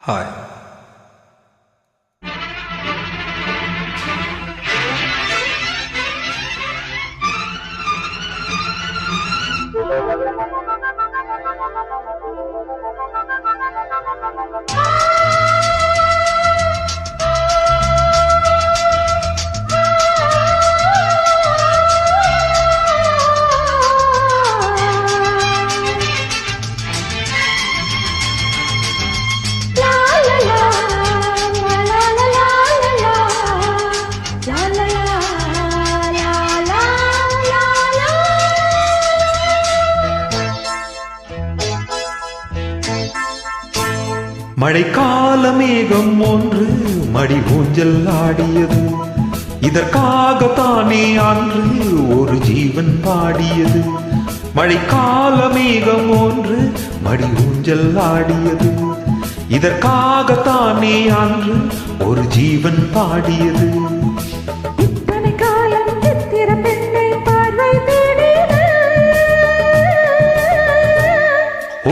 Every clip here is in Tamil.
Hi. மழைக்கால மேகம் ஒன்று மடி ஊஞ்சல் ஆடியது. இதற்காகத்தானே அன்று ஒரு ஜீவன் பாடியது. மழைக்கால மேகம் ஒன்று மடி ஊஞ்சல் ஆடியது. இதற்காகத்தானே அன்று ஒரு ஜீவன் பாடியது.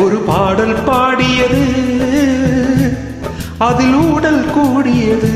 ஒரு பாடல் பாடியது, அதில் ஊடல் கூடியது.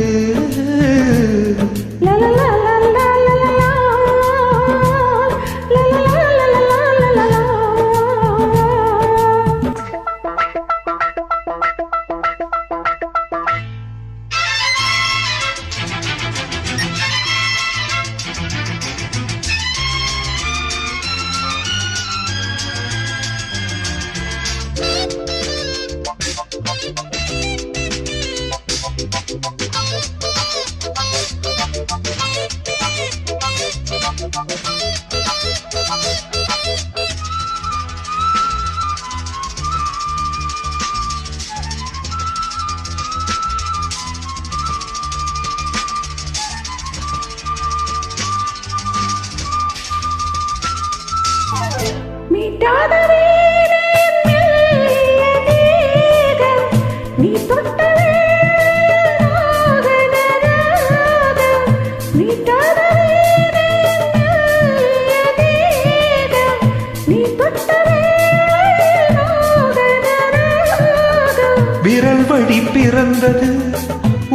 விரல் வழி பிறந்தது,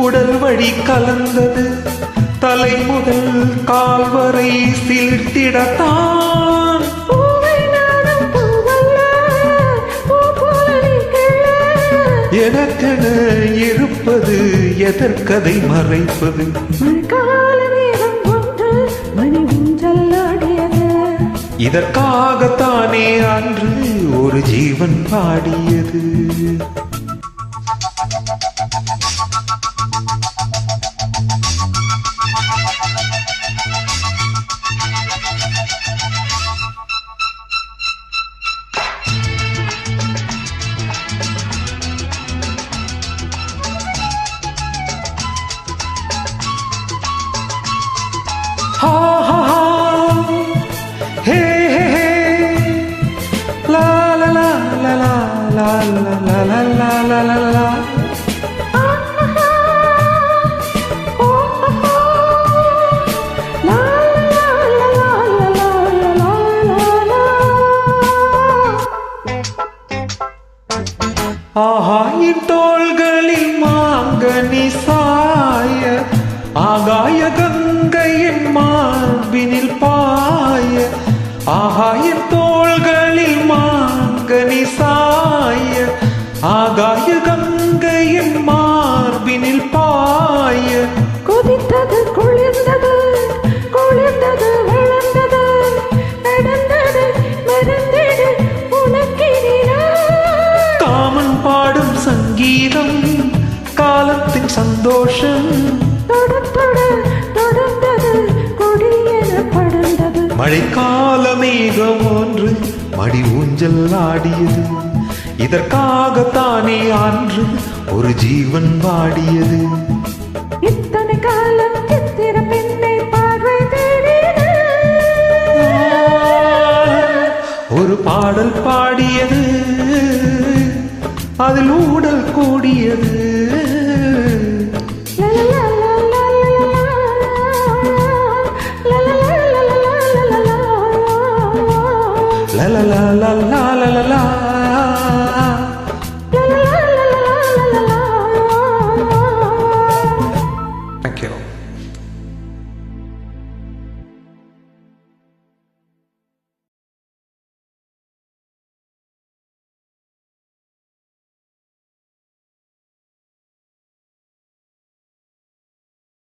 உடல் வழி கலந்தது. தலை முதல் கால் வரை சிலிர்த்திடத்தான். எனக்கென இருப்பது எதற்கதை மறைப்பது? இதற்காகத்தானே அன்று ஒரு ஜீவன் பாடியது. Ha ha ha, hey hey hey, la la la la la la la la la la la la. ஆஹா, என் தோள்களில் மாங்கனி சாய, ஆகாய கங்கையின் மார்பினில் பாய. ஆஹா, என் தோள்களில் மாங்கனி சாய, ஆகாய கங்கையின் மார்பினில் பாய. கொதித்தது, குளிர்ந்தது, குளிர்ந்தது, வளர்ந்தது, நடந்தது, மறந்தது, உனக்கினா. காமன் பாடும் சங்கீதம், காலத்தின் சந்தோஷம். மழைக்கால மேகம் ஒன்று மடி ஊஞ்சல் ஆடியது. இதற்காகத்தானே அன்று ஒரு ஜீவன் பாடியது. இத்தனை காலம் சித்திர பெண்ணை பார்வை தேடியது. ஒரு பாடல் பாடியது, அதில்